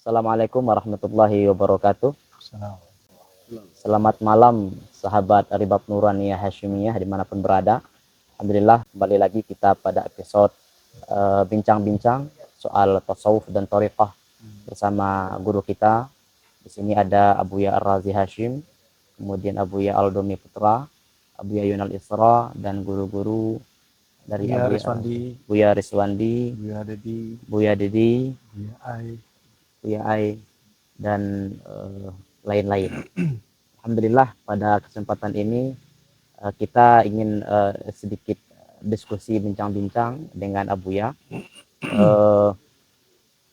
Assalamualaikum warahmatullahi wabarakatuh. Salam. Selamat malam sahabat Aribab Nuraniyah Hashimiyah dimanapun berada. Alhamdulillah kembali lagi kita pada episode bincang-bincang soal tasawuf dan thariqah bersama guru kita. Di sini ada Abuya Ar-Razi Hashim, kemudian Abuya Aldomi Putra, Abuya Yunal Isra, dan guru-guru dari Buya Abuya Riswandi, Buya Riswandi, Buya Dedi, Buya Dedi, Buya Ai. Buya Ai, dan lain-lain. Alhamdulillah pada kesempatan ini kita ingin sedikit diskusi bincang-bincang dengan Abuya.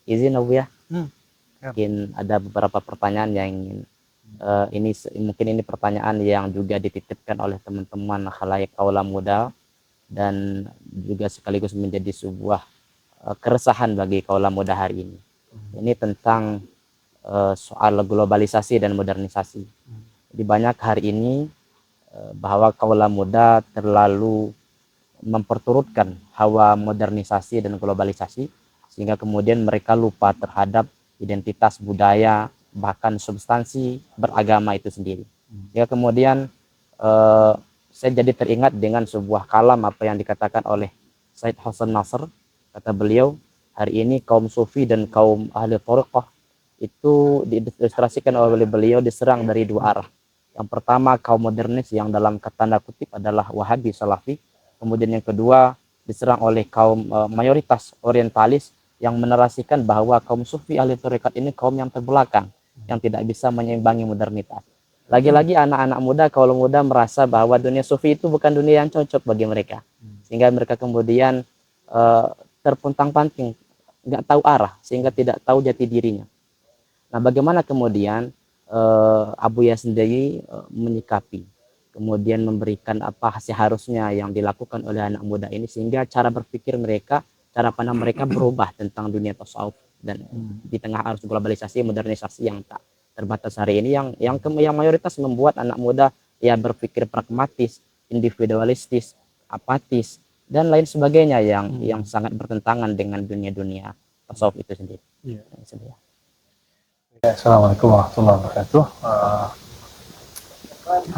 Izin Abuya, mungkin ada beberapa pertanyaan yang ingin mungkin ini pertanyaan yang juga dititipkan oleh teman-teman khalayak kaula muda dan juga sekaligus menjadi sebuah keresahan bagi kaula muda hari ini. Ini tentang soal globalisasi dan modernisasi. Jadi banyak hari ini bahwa kaula muda terlalu memperturutkan hawa modernisasi dan globalisasi sehingga kemudian mereka lupa terhadap identitas budaya bahkan substansi beragama itu sendiri. Ya kemudian saya jadi teringat dengan sebuah kalam apa yang dikatakan oleh Said Hasan Nasr. Kata beliau, hari ini kaum sufi dan kaum ahli thariqah itu diilustrasikan oleh beliau diserang dari dua arah. Yang pertama kaum modernis yang dalam tanda kutip adalah Wahabi Salafi. Kemudian yang kedua diserang oleh kaum mayoritas orientalis yang menerasikan bahwa kaum sufi ahli tarekat ini kaum yang terbelakang, yang tidak bisa menyeimbangi modernitas. Lagi-lagi anak-anak muda, kaum muda merasa bahwa dunia sufi itu bukan dunia yang cocok bagi mereka. Sehingga mereka kemudian terpuntang-panting, nggak tahu arah, sehingga tidak tahu jati dirinya. Nah, bagaimana kemudian Abuya sendiri menyikapi, kemudian memberikan apa seharusnya yang dilakukan oleh anak muda ini sehingga cara berpikir mereka, cara pandang mereka berubah tentang dunia tasawuf dan di tengah arus globalisasi modernisasi yang tak terbatas hari ini yang mayoritas membuat anak muda ya berpikir pragmatis, individualistis, apatis dan lain sebagainya yang sangat bertentangan dengan dunia-dunia tasawuf itu sendiri. Ya. Assalamualaikum warahmatullahi wabarakatuh.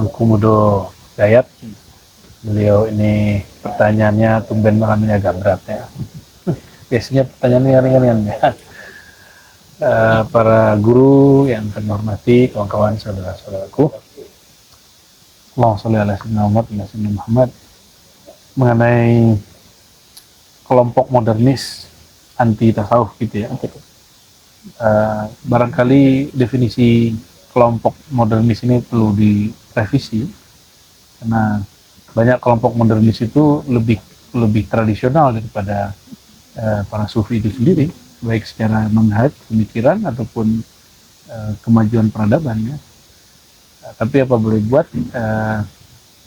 Angku Mudo Gayat. Beliau ini pertanyaannya tumben malam ini agak berat ya. Biasanya pertanyaannya ringan-ringan ya. Para guru yang kami hormati, kawan-kawan, saudara-saudaraku, Allahumma sholli ala sayyidina Muhammad, mengenai kelompok modernis anti tasawuf gitu ya. Barangkali definisi kelompok modernis ini perlu direvisi karena banyak kelompok modernis itu lebih tradisional daripada para sufi itu sendiri, baik secara manhaj pemikiran ataupun kemajuan peradaban ya. Tapi apa boleh buat,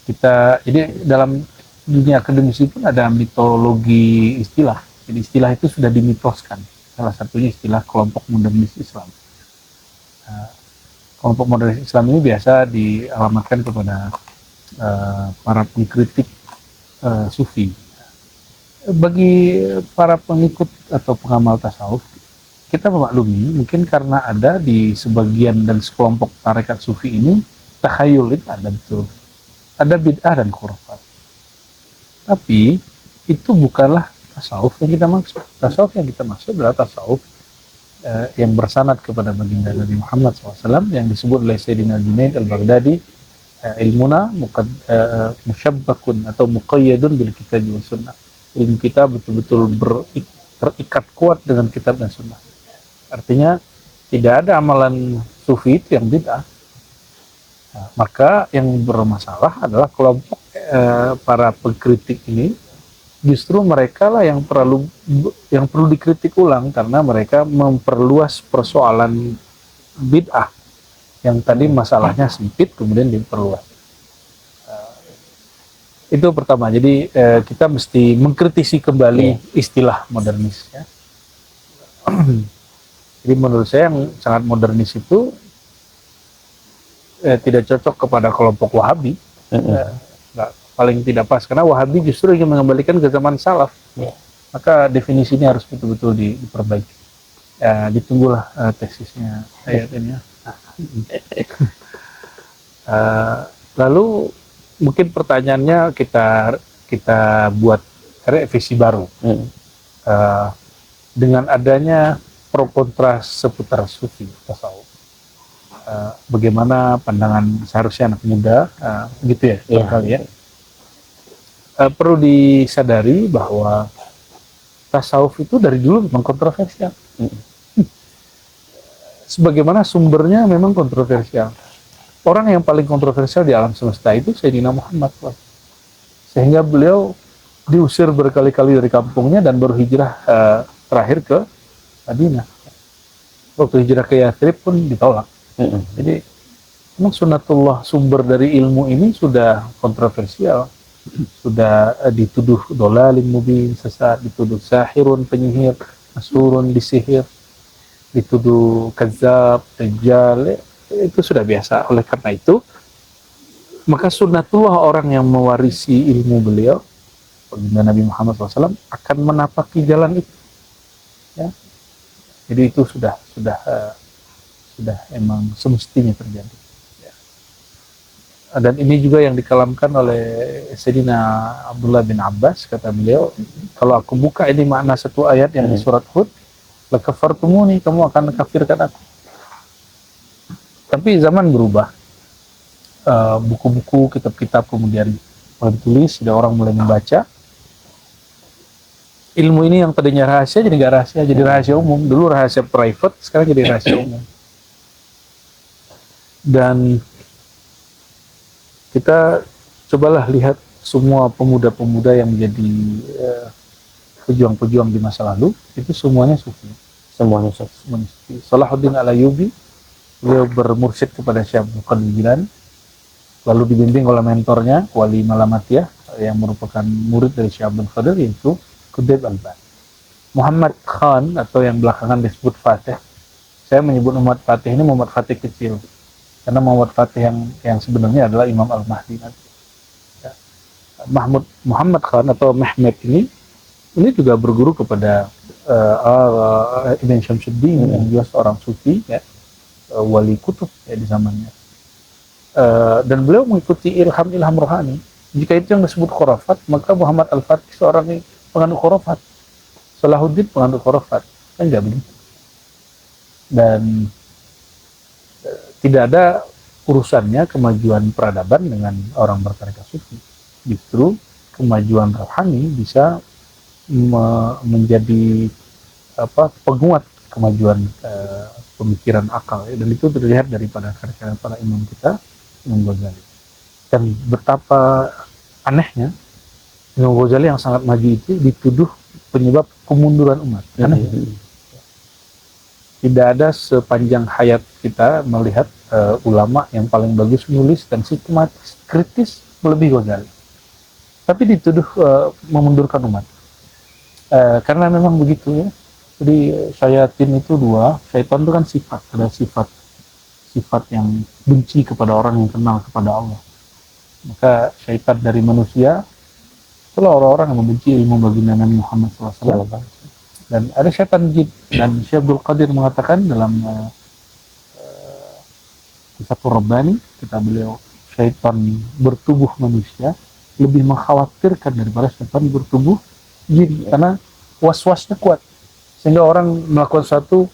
kita jadi dalam dunia akademisi pun ada mitologi istilah. Jadi istilah itu sudah dimitoskan. Salah satunya istilah kelompok modernis Islam. Kelompok modernis Islam ini biasa dialamatkan kepada para pengkritik sufi. Bagi para pengikut atau pengamal tasawuf, kita memaklumi mungkin karena ada di sebagian dan sekelompok tarekat sufi ini takhayul ada betul, ada bid'ah dan khurafat. Tapi itu bukanlah tasawuf yang kita maksud. Tasawuf yang kita maksud adalah tasawuf yang bersanad kepada baginda Nabi Muhammad SAW yang disebut oleh Sayyidina Junaid al-Baghdadi, ilmuna musyabbakun atau muqayyadun bil kitab wa sunnah. Ilmu kita betul-betul terikat kuat dengan kitab dan sunnah. Artinya tidak ada amalan sufi itu yang bid'ah. Nah, maka yang bermasalah adalah kelompok para pengkritik ini. Justru mereka lah yang perlu dikritik ulang karena mereka memperluas persoalan bid'ah yang tadi masalahnya sempit kemudian diperluas. Itu pertama. Jadi kita mesti mengkritisi kembali istilah modernis ya. Jadi menurut saya yang sangat modernis itu tidak cocok kepada kelompok Wahabi. Paling tidak pas karena Wahabi justru ingin mengembalikan ke zaman salaf. Maka definisinya harus betul-betul diperbaiki. Ya, ditunggulah tesisnya ayat ini ya. Lalu mungkin pertanyaannya kita buat revisi baru. Uh, dengan adanya pro kontra seputar sufi tasawuf, bagaimana pandangan seharusnya anak muda, gitu ya, barangkali ya. Perlu disadari bahwa tasawuf itu dari dulu memang kontroversial. Sebagaimana sumbernya memang kontroversial. Orang yang paling kontroversial di alam semesta itu Sayyidina Muhammad, sehingga beliau diusir berkali-kali dari kampungnya dan baru hijrah terakhir ke Madinah. Waktu hijrah ke Yathrib pun ditolak. Jadi memang sunatullah, sumber dari ilmu ini sudah kontroversial, sudah dituduh dolalin mubin, sesat, dituduh sahirun, penyihir, masurun, disihir, dituduh kadzab, dajjal, itu sudah biasa. Oleh karena itu, maka sunnatullah orang yang mewarisi ilmu beliau, baginda Nabi Muhammad SAW, akan menapaki jalan itu. Ya. Jadi itu sudah emang semestinya terjadi. Ya. Dan ini juga yang dikalamkan oleh Sayyidina Abdullah bin Abbas, kata beliau, kalau aku buka ini makna satu ayat yang di surat Hud, lakafartumuni, kamu akan kafirkan aku. Tapi zaman berubah, buku-buku, kitab-kitab kemudian mulai ditulis, sudah orang mulai membaca. Ilmu ini yang tadinya rahasia jadi nggak rahasia, jadi rahasia umum. Dulu rahasia private, sekarang jadi rahasia umum. Dan kita cobalah lihat semua pemuda-pemuda yang menjadi pejuang-pejuang di masa lalu, itu semuanya sufi. Semuanya sufi. Salahuddin Al-Ayyubi, beliau bermursyid kepada Syekh Abdul Qadir Jilani, lalu dibimbing oleh mentornya Wali Malamatiyah yang merupakan murid dari Syekh Abdul Qadir, yaitu Qutb Al-Ban. Muhammad Khan, atau yang belakangan disebut Fatih, saya menyebut Muhammad Fatih ini Muhammad Fatih kecil, karena Muhammad Fatih yang sebenarnya adalah Imam Al-Mahdi nanti. Ya. Muhammad Khan atau Mehmet ini juga berguru kepada Ibn Syamsuddin, yang juga seorang sufi, ya, wali kutub ya di zamannya. Dan beliau mengikuti ilham rohani. Jika itu yang disebut khurafat, maka Muhammad Al-Fatih seorang penganut khurafat, Salahuddin penganut khurafat, kan nggak begitu. Dan tidak ada urusannya kemajuan peradaban dengan orang bertarekat sufi. Justru kemajuan rohani bisa menjadi penguat kemajuan pemikiran akal, ya. Dan itu terlihat daripada karya-karya para imam kita, Imam Ghazali. Dan betapa anehnya Imam Ghazali yang sangat maju itu dituduh penyebab kemunduran umat. Aneh. Tidak ada sepanjang hayat kita melihat ulama yang paling bagus menulis dan sistematis, kritis melebihi Ghazali. Tapi dituduh memundurkan umat. Karena memang begitu ya. Jadi syaitan itu dua, syaitan itu kan sifat, ada sifat yang benci kepada orang yang kenal kepada Allah. Maka syaitan dari manusia itulah orang-orang yang membenci ilmu baginda Nabi Muhammad SAW. Dan ada syaitan jin, dan Syekh Abdul Qadir mengatakan dalam Fathur Rabbani, kata beliau, syaitan bertubuh manusia lebih mengkhawatirkan daripada syaitan bertubuh jin, karena was-wasnya kuat, sehingga orang melakukan sesuatu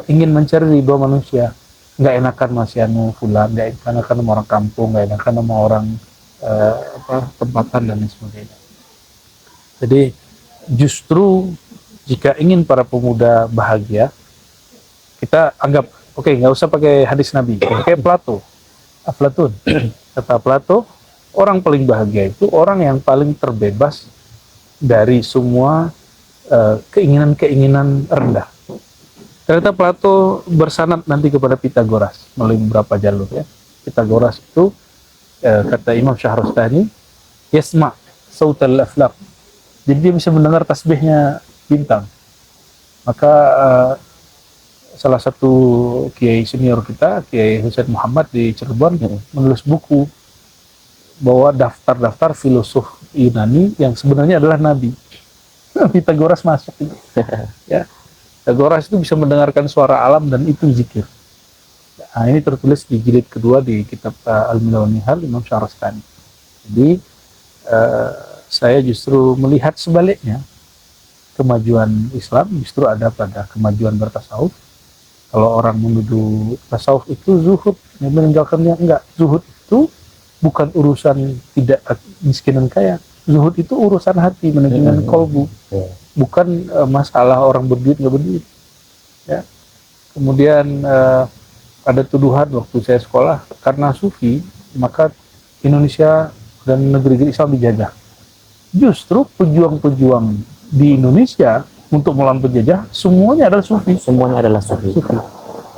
ingin mencari ridho manusia. Nggak enakan masianu fulan, nggak enakan sama orang kampung, nggak enakan sama orang tempatan dan lain sebagainya. Jadi justru jika ingin para pemuda bahagia, kita anggap oke, nggak usah pakai hadis Nabi, pakai Plato. Aflatun, kata Plato, orang paling bahagia itu orang yang paling terbebas dari semua keinginan-keinginan rendah. Ternyata Plato bersanad nanti kepada Pitagoras melalui beberapa jalur ya. Pitagoras itu kata Imam Syahrastani, yasma sautal aflaq. Jadi dia bisa mendengar tasbihnya bintang. Maka salah satu kiai senior kita, Kiai Husain Muhammad di Cirebon, menulis buku bahwa daftar-daftar filosof Yunani yang sebenarnya adalah nabi. Pitagoras masuk itu. Ya. Goras itu bisa mendengarkan suara alam dan itu zikir. Nah, ini tertulis di jilid kedua di kitab Al-Milal Nihal Imam Syahrastani. Jadi saya justru melihat sebaliknya, kemajuan Islam justru ada pada kemajuan bertasawuf. Kalau orang menuduh tasawuf itu zuhud, yang meninggalkannya enggak. Zuhud itu bukan urusan tidak miskin dan kaya. Zuhud itu urusan hati, menenangkan kolbu. Bukan masalah orang berduit nggak berduit. Ya. Kemudian ada tuduhan waktu saya sekolah, karena sufi maka Indonesia dan negeri Islam dijajah. Justru pejuang-pejuang di Indonesia untuk melawan penjajah semuanya adalah sufi. Semuanya adalah sufi.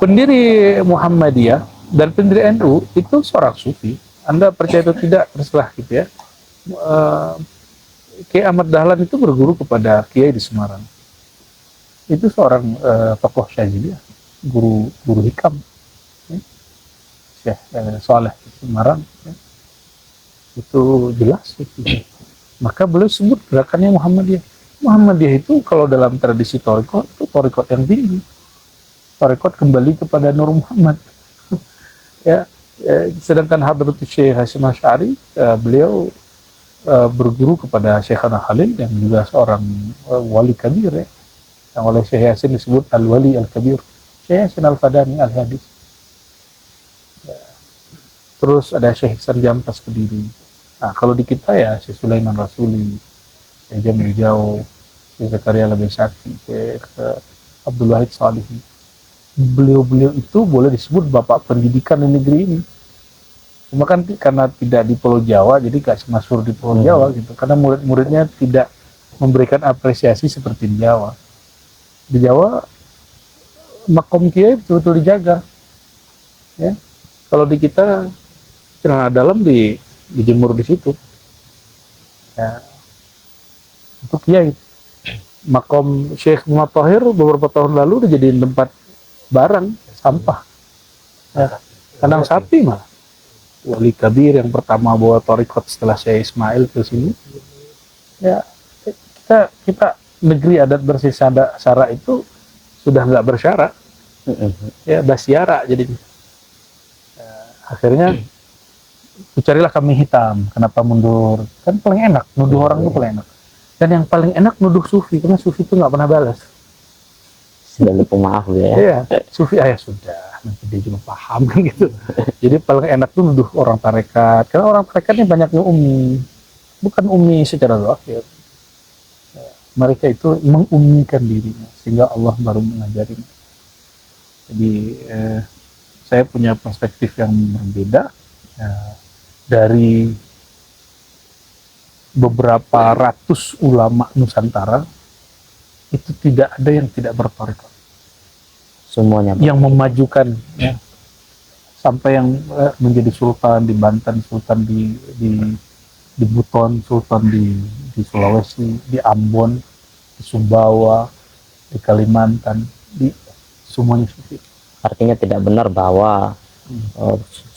Pendiri Muhammadiyah dan pendiri NU itu seorang sufi. Anda percaya atau tidak terserah gitu ya. Kiai Ahmad Dahlan itu berguru kepada Kiai di Semarang. Itu seorang tokoh Syaziliyah, guru hikam, ya. Syekh Saleh di Semarang. Ya. Itu jelas itu. Maka beliau sebut gerakannya Muhammadiyah. Muhammadiyah itu kalau dalam tradisi Thariqat itu Thariqat yang tinggi. Thariqat kembali kepada Nur Muhammad. Ya, sedangkan Hadratus Syekh Hasyim Asy'ari beliau berguru kepada Syekhana Khalil yang juga seorang wali kabir, ya. Yang oleh Syekh Yasin disebut Al-Wali Al-Kabir. Syekh Yasin Al-Fadani Al-Hadis. Ya. Terus ada Syekh Ihsan Jamtas Kediri. Nah, kalau di kita ya Syekh Sulaiman Rasuli, Syekh Jamil Jau, Syekh Zakaria Labesaki, Syekh Abdul Wahid Salihi. Beliau-beliau itu boleh disebut bapak pendidikan di negeri ini. Cuma kan karena tidak di Pulau Jawa, jadi gak semasyhur di Pulau Jawa gitu. Karena murid-muridnya tidak memberikan apresiasi seperti di Jawa. Di Jawa, makom kiai betul-betul dijaga. Ya. Kalau di kita, celana dalam dijemur di situ. Ya. Untuk kiai. Makom Syekh Muhammad Thohir beberapa tahun lalu dijadiin tempat barang, sampah. Ya. Kandang sapi malah. Wali Kabir yang pertama bawa Thariqat setelah Syekh Ismail ke sini. Ya, kita negeri adat bersih sara itu sudah nggak bersyarat. Ya, basyara jadi. Akhirnya carilah kambing hitam. Kenapa mundur? Kan paling enak, nuduh orang itu paling enak. Dan yang paling enak nuduh sufi, karena sufi itu nggak pernah balas. Sudah lupa maaf ya. Iya, sufi ayah sudah. Nanti dia juga paham kan gitu. Jadi paling enak tuh nuduh orang tarekat, karena orang tarekat ini banyaknya ummi, bukan ummi secara zahir. Mereka itu mengummikan dirinya sehingga Allah baru mengajarinya. Jadi saya punya perspektif yang berbeda dari beberapa ratus ulama Nusantara. Itu tidak ada yang tidak bertarekat. Semuanya yang memajukan, ya, sampai yang menjadi sultan di Banten, sultan di Buton, sultan di Sulawesi, di Ambon, di Sumbawa, di Kalimantan, di semuanya sufi. Artinya tidak benar bahwa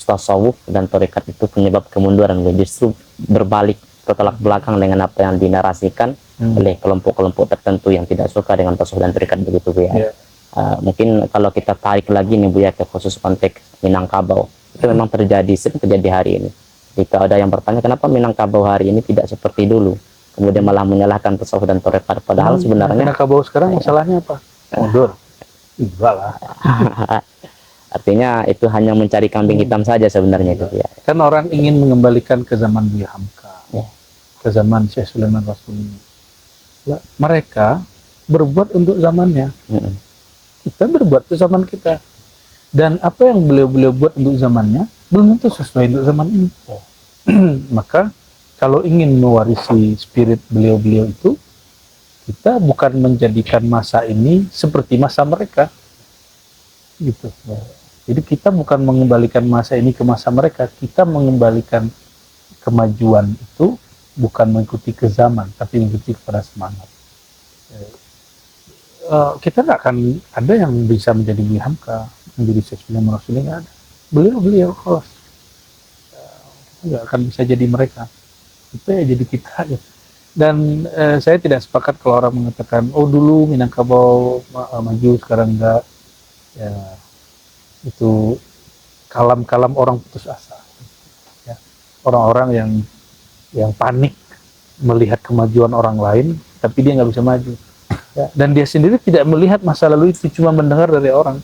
tasawuf dan tarekat itu penyebab kemunduran. Justru berbalik, bertolak belakang dengan apa yang dinarasikan oleh kelompok-kelompok tertentu yang tidak suka dengan tasawuf dan tarekat begitu Bu ya. Yeah. Mungkin kalau kita tarik lagi nih Bu ya ke khusus konteks Minangkabau, itu memang sering terjadi hari ini. Jika ada yang bertanya kenapa Minangkabau hari ini tidak seperti dulu, kemudian malah menyalahkan tasawuf dan tarekat, padahal sebenarnya Minangkabau sekarang masalahnya apa? Mundur. Enggak lah. Artinya itu hanya mencari kambing hitam saja sebenarnya itu ya. Kan orang ingin mengembalikan ke zaman Buya Hamka, ke zaman Syekh Sulaiman Rasuli. Mereka berbuat untuk zamannya. Kita berbuat untuk zaman kita. Dan apa yang beliau buat untuk zamannya belum tentu sesuai untuk zaman ini. Maka kalau ingin mewarisi spirit beliau itu, kita bukan menjadikan masa ini seperti masa mereka. Gitu. Jadi kita bukan mengembalikan masa ini ke masa mereka, kita mengembalikan kemajuan itu bukan mengikuti ke zaman, tapi mengikuti kepada semangat. Kita nggak akan ada yang bisa menjadi Buya Hamka, menjadi Syekh Sulaiman Rasuli, nggak ada. Beliau kelas. Kita nggak akan bisa jadi mereka. Kita ya jadi kita aja. Dan saya tidak sepakat kalau orang mengatakan, oh dulu Minangkabau maju, sekarang enggak. Ya, itu kalam-kalam orang putus asa. Ya. Orang-orang yang panik melihat kemajuan orang lain, tapi dia nggak bisa maju. Ya. Dan dia sendiri tidak melihat masa lalu itu, cuma mendengar dari orang.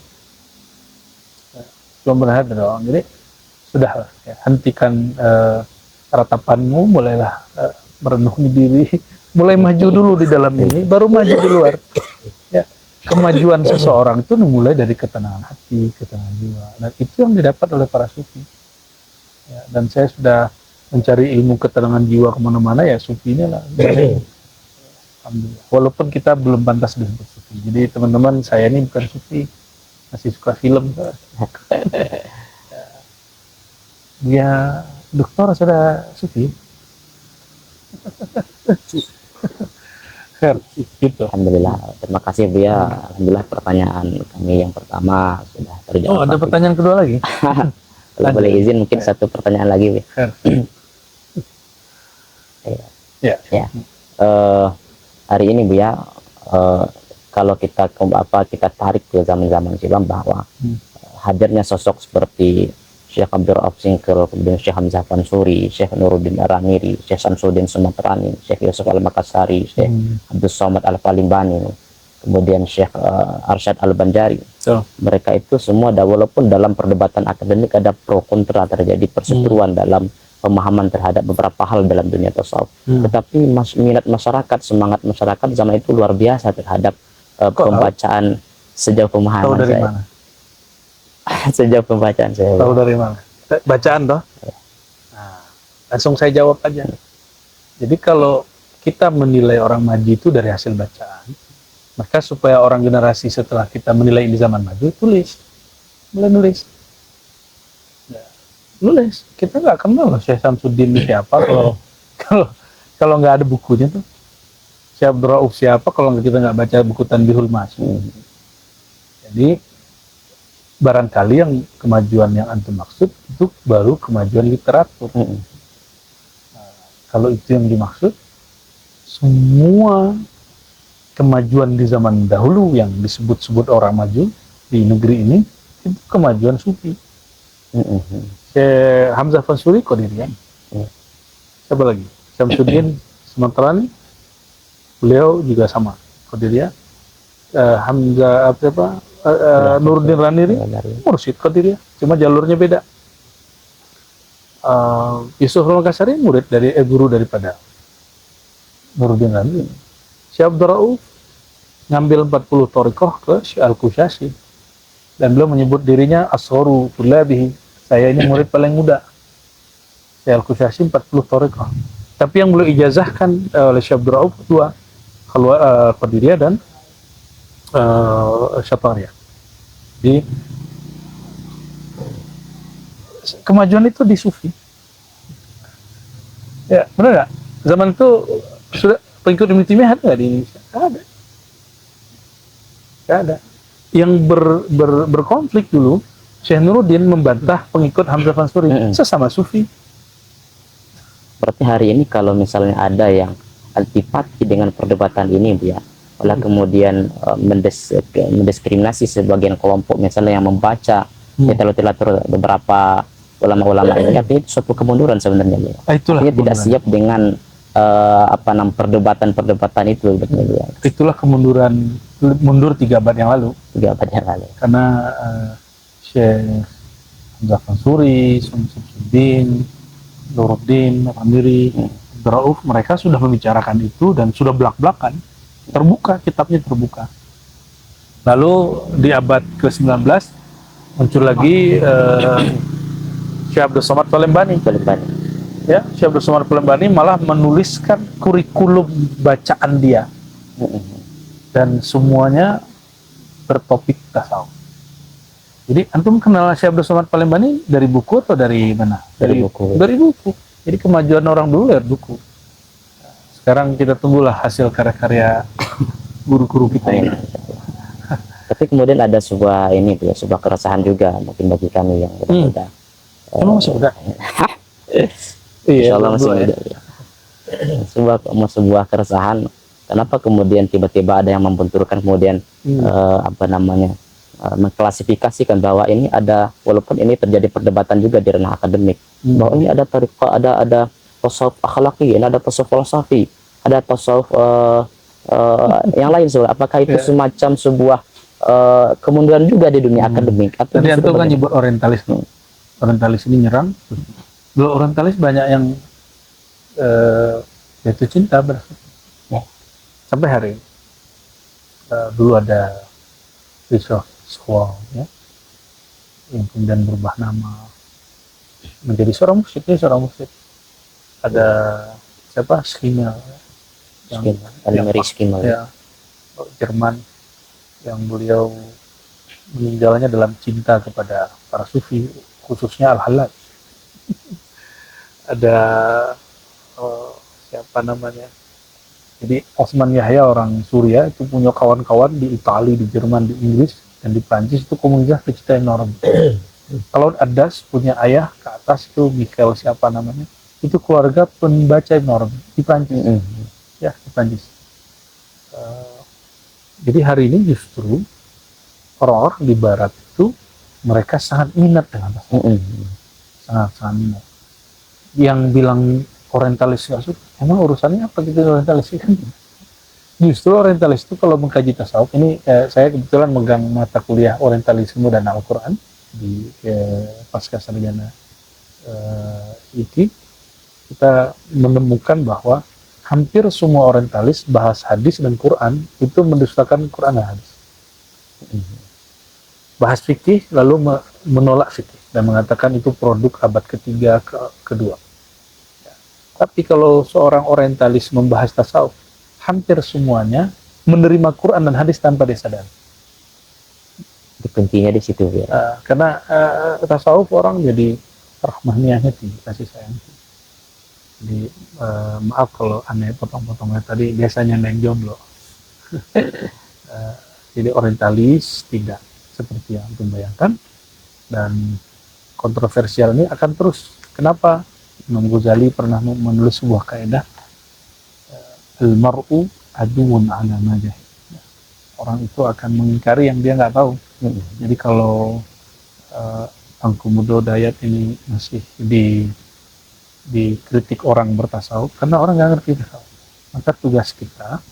Ya. Cuma mendengar dari orang. Jadi sudahlah, ya, hentikan ratapanmu, mulailah merenungi diri, mulai maju dulu di dalam ini, baru maju di luar. Ya, kemajuan seseorang itu mulai dari ketenangan hati, ketenangan jiwa, dan itu yang didapat oleh para sufi. Ya, dan saya sudah mencari ilmu ketenangan jiwa kemana-mana, ya sufi ini lah. Alhamdulillah. Walaupun kita belum pantas disebut sufi. Jadi teman-teman, saya ini bukan sufi, masih suka film. Dia dokter sudah sufi. Gitu. Alhamdulillah, terima kasih Buya. Alhamdulillah pertanyaan kami yang pertama sudah terjawab. Oh, ada pertanyaan kedua lagi? Kalau boleh izin mungkin satu pertanyaan lagi, Buya. Ya. Ya. Hari ini Buya, kalau kita kita tarik ke zaman-zaman silam bahwa hadirnya sosok seperti Syekh Abdul Rauf Singkil, kemudian Syekh Hamzah Fansuri, Syekh Nuruddin Aramiri, Syekh Samsudin Sumatrani, Syekh Yusuf Al-Makassari, Syekh Abdul Somad Al-Falimbani, kemudian Syekh Arsyad Al-Banjari. Mereka itu semua, walaupun dalam perdebatan akademik ada pro kontra, terjadi perseteruan dalam pemahaman terhadap beberapa hal dalam dunia tasawuf. Tetapi minat masyarakat, semangat masyarakat zaman itu luar biasa terhadap pembacaan sejauh pemahaman tahu dari saya. Mana? Sejauh pembacaan saya. Tahu dari mana? Bacaan toh? Ya. Nah, langsung saya jawab aja. Jadi kalau kita menilai orang maju itu dari hasil bacaan, maka supaya orang generasi setelah kita menilai ini zaman maju, tulis. Mulai nulis. Ya. Nulis. Kita nggak kenal loh Syekh Samsudin siapa kalau nggak ada bukunya tuh. Syekh Abdul Rauf siapa kalau kita nggak baca buku Tanbihul Mas'ud. Jadi barangkali yang kemajuan yang antum maksud itu baru kemajuan literatur. Nah, kalau itu yang dimaksud, semua kemajuan di zaman dahulu yang disebut-sebut orang maju di negeri ini itu kemajuan sufi. Syekh Hamzah Fansuri Qadiriyah. Siapa lagi? Syamsuddin Sumatrani, beliau juga sama Qadiriyah. Hamzah Nuruddin Raniri, mursyid Qadiriyah, cuma jalurnya beda. Yusuf Al-Makassari guru daripada Nuruddin Raniri. Syekh Abdul Rauf ngambil 40 thariqah ke Syekh Al-Kusyasi, dan beliau menyebut dirinya asgharu tullabihi, saya ini murid paling muda. Syekh Al-Kusyasi 40 thariqah. Tapi yang beliau ijazahkan oleh Syekh Abdul Rauf dua, Qadiriyah dan Syataria. Jadi kemajuan itu di sufi. Ya, benar nggak? Zaman itu sudah pengikut Ibnu Taimiyah ada nggak di Indonesia? Nggak ada. Yang berkonflik dulu, Syekh Nuruddin membantah pengikut Hamzah Fansuri, sesama sufi. Berarti hari ini kalau misalnya ada yang antipati dengan perdebatan ini, ya, kemudian mendiskriminasi sebagian kelompok misalnya yang membaca literatur beberapa ulama-ulama ini, artinya itu suatu kemunduran sebenarnya. Itulah tidak siap dengan perdebatan itu. Itulah kemunduran, mundur 3 abad yang lalu. 3 abad yang lalu. Karena Syekh Hamzah Fansuri, Samsudin, Nuruddin, Ramiri, Abdul Rauf, mereka sudah membicarakan itu dan sudah belak-belakan. Terbuka, kitabnya terbuka. Lalu di abad ke-19 muncul lagi Syekh Abdul Somad Palembani. Ya, Syekh Abdul Somad Palembani malah menuliskan kurikulum bacaan dia. Dan semuanya bertopik tasawuf. Jadi antum kenal Syekh Abdul Somad Palembani dari buku atau dari mana? Dari buku. Dari buku. Jadi kemajuan orang dulu dari buku. Sekarang kita tunggulah hasil karya-karya guru-guru kita ini. Tapi kemudian ada sebuah keresahan juga mungkin bagi kami yang muda. Emang masih muda? Insya Allah masih muda. sebuah keresahan. Kenapa kemudian tiba-tiba ada yang membenturkan kemudian apa namanya mengklasifikasikan bahwa ini ada, walaupun ini terjadi perdebatan juga di ranah akademik, bahwa ini ada tariqah, ada tasawuf akhlaki, ini ada tasawuf falsafi, ada tasawuf yang lain. Apakah itu semacam sebuah kemunduran juga di dunia akademik? Atau tadi antum kan nyebut orientalis, orientalis ini nyerang. Dulu orientalis banyak yang jatuh cinta sampai hari ini. Dulu ada Richard Swall, ya, yang kemudian berubah nama menjadi seorang musik. Ada siapa, Schimmel, ya, Jerman, yang beliau meninggalnya dalam cinta kepada para sufi, khususnya Al-Hallaj. Ada siapa namanya, jadi Osman Yahya, orang Suria, itu punya kawan-kawan di Italia, di Jerman, di Inggris, dan di Prancis. Itu komunitas pecinta enorm. Kalau Adas punya ayah ke atas itu Michael siapa namanya, itu keluarga pembaca enorm di Prancis. Ya, di Prancis. Jadi hari ini justru orang-orang di Barat itu mereka sangat minat dengan tasawuf. Sangat minat. Yang bilang orientalis nggak suka, emang urusannya apa gitu orientalis kan? Justru orientalis itu kalau mengkaji tasawuf, ini saya kebetulan megang mata kuliah orientalisme dan Al-Quran di pasca sarjana kita menemukan bahwa hampir semua orientalis bahas hadis dan Quran itu mendustakan Quran dan hadis. Bahas fikih lalu menolak fikih dan mengatakan itu produk abad ketiga kedua. Tapi kalau seorang orientalis membahas tasawuf, hampir semuanya menerima Quran dan hadis tanpa disadari. Kuncinya di situ ya. Karena tasawuf orang jadi rahmaniahnya tinggi, kasih sayang. Jadi maaf kalau aneh potong-potongnya tadi, biasanya neng jomblo. Jadi orientalis tidak seperti yang dibayangkan, dan kontroversial ini akan terus. Kenapa? Imam Ghazali pernah menulis sebuah kaidah, al-mar'u aduun ala ma jahil. Orang itu akan mengingkari yang dia nggak tahu. Jadi kalau Tangku Mudo Dayat ini masih dikritik orang bertasawuf karena orang nggak ngerti tasawuf, maka tugas kita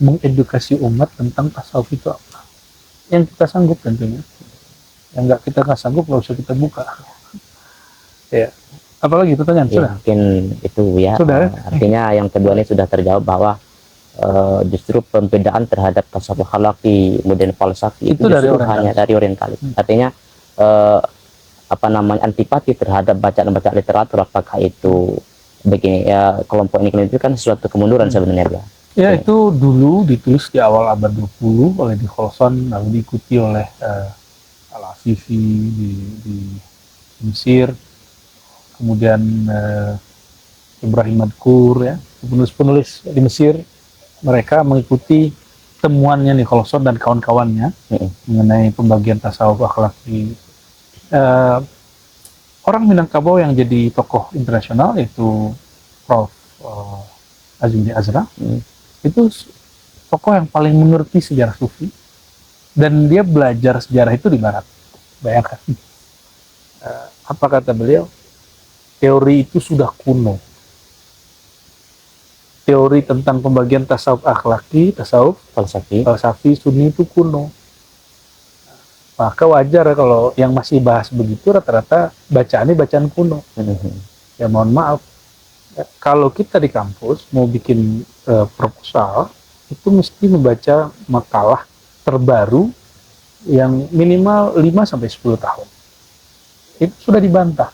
mengedukasi umat tentang tasawuf itu apa. Yang kita sanggup tentunya. Yang kita nggak sanggup nggak usah kita buka. Ya. Apalagi pertanyaan? Sudah? Mungkin itu ya. Sudah. Artinya yang kedua ini sudah terjawab bahwa justru pembedaan terhadap tasawuf khalaqi kemudian falsafi itu dari hanya dari orientalis. Artinya apa namanya antipati terhadap bacaan-bacaan literatur, apakah itu begini ya, kelompok ini itu kan suatu kemunduran sebenarnya ya. Itu dulu ditulis di awal abad 20 oleh Di Kholson, lalu diikuti oleh Al-Afifi di Mesir, kemudian Ibrahim Madkur, ya, penulis-penulis di Mesir, mereka mengikuti temuannya nih Kholson dan kawan-kawannya mengenai pembagian tasawuf akhlaki. Orang Minangkabau yang jadi tokoh internasional yaitu Prof. Azimli Azra, itu tokoh yang paling mengerti sejarah sufi, dan dia belajar sejarah itu di Barat. Bayangkan. Apa kata beliau? Teori itu sudah kuno. Teori tentang pembagian tasawuf akhlaki, tasawuf falsafi, sunni itu kuno. Maka wajar kalau yang masih bahas begitu rata-rata bacaannya bacaan kuno. Ya mohon maaf, kalau kita di kampus mau bikin proposal, itu mesti membaca makalah terbaru yang minimal 5-10 tahun. Itu sudah dibantah.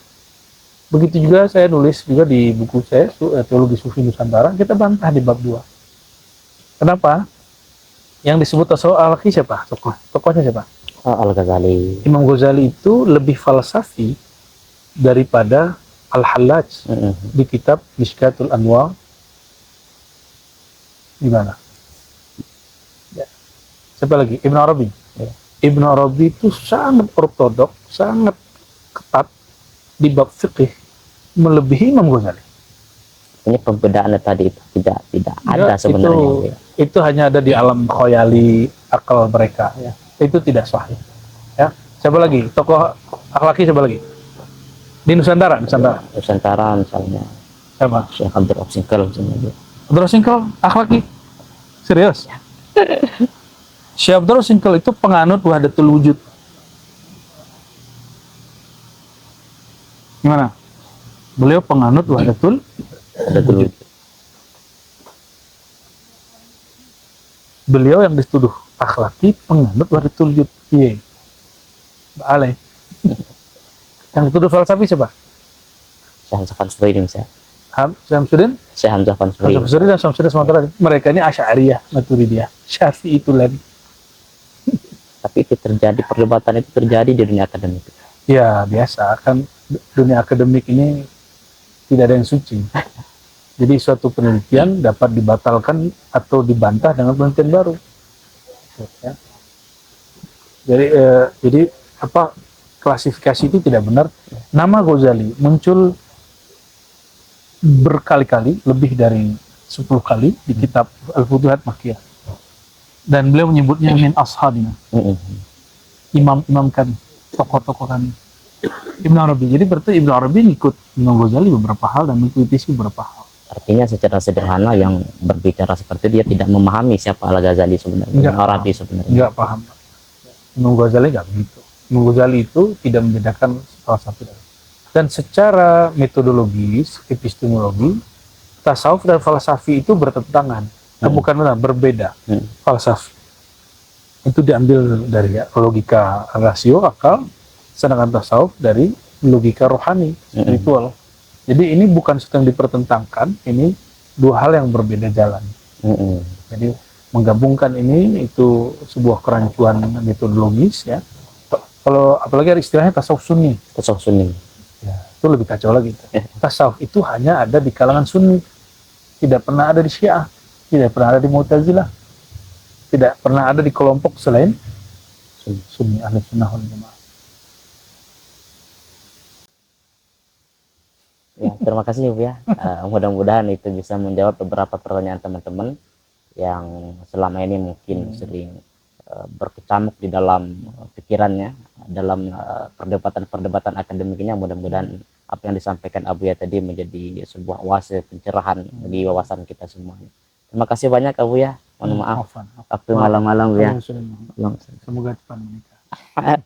Begitu juga saya nulis juga di buku saya, Teologi Sufi Nusantara, kita bantah di bab 2. Kenapa? Yang disebut tasawuf al-akhi siapa? Tokohnya siapa? Al-Ghazali. Imam Ghazali itu lebih falsafi daripada Al-Hallaj di kitab Mishkatul Anwar. Gimana? Ya. Siapa lagi? Ibn Arabi. Ya. Ibn Arabi itu sangat ortodok, sangat ketat di bab fikih, melebihi Imam Ghazali. artinya pembedaan tadi itu tidak ada Ya, sebenarnya Bu ya. itu hanya ada di alam khayali akal mereka ya. Itu tidak sahih. Ya. Siapa lagi? Tokoh akhlaki siapa lagi? Di Nusantara. Nusantara misalnya Siapa? Syekh Abdul Rahman Singkal misalnya Bu. Abdurrahman Singkal akhlaki. Serius? Syekh Abdurrahman Singkal itu penganut wahdatul wujud. Gimana? Beliau penganut wahdatul Ada dulu beliau yang dituduh akhlaki penganut wahdatul wujud. Iya. Ale. Yang dituduh falsafi siapa? Syekh Hamzah Fansuri misalnya. Syamsuddin? Syekh Hamzah Fansuri. Syamsuddin dan Syamsuddin Sumatera. Mereka ini Asy'ariyah, Maturidiyah, Syafi'i itu lagi. Tapi itu terjadi, perdebatan itu terjadi di dunia akademik. Ya, biasa kan dunia akademik ini tidak ada yang suci. Jadi suatu penelitian dapat dibatalkan atau dibantah dengan penelitian baru. Ya. Jadi apa klasifikasi itu tidak benar. Nama Ghazali muncul berkali-kali, lebih dari 10 kali di kitab Al-Futuhat Makkiyah. Dan beliau menyebutnya min ashabina. Imam-imam kami, tokoh-tokoh kami. Ibn Arabi. Jadi berarti Ibn Arabi ngikut Imam Ghazali beberapa hal dan mengkritisi beberapa hal. Artinya secara sederhana yang berbicara seperti dia tidak memahami siapa Al-Ghazali sebenarnya, Ibn Arabi sebenarnya. Enggak paham. Imam Ghazali enggak begitu. Imam Ghazali itu tidak membedakan salah satu dari. Dan secara metodologis, epistemologi, tasawuf dan falsafi itu bertentangan. Bukan benar, berbeda. Falsafi itu diambil dari logika rasio, akal, sedangkan tasawuf dari logika rohani, spiritual. Jadi ini bukan sedang dipertentangkan, ini dua hal yang berbeda jalan. Jadi menggabungkan ini itu sebuah kerancuan metodologis ya. Kalau apalagi ada istilahnya tasawuf sunni. Tasawuf sunni. Ya, itu lebih kacau lagi. Tasawuf itu hanya ada di kalangan sunni, tidak pernah ada di Syiah, tidak pernah ada di Mu'tazilah, tidak pernah ada di kelompok selain sunni ahli sunnah wal jamaah. Ya, terima kasih Bu ya. Mudah-mudahan itu bisa menjawab beberapa pertanyaan teman-teman yang selama ini mungkin sering berkecamuk di dalam pikirannya dalam perdebatan akademiknya. Mudah-mudahan apa yang disampaikan Abu ya tadi menjadi sebuah oase pencerahan bagi wawasan kita semua. Terima kasih banyak Abu ya. Mohon maaf waktu malam-malam Bu ya. Semoga cepat menikah.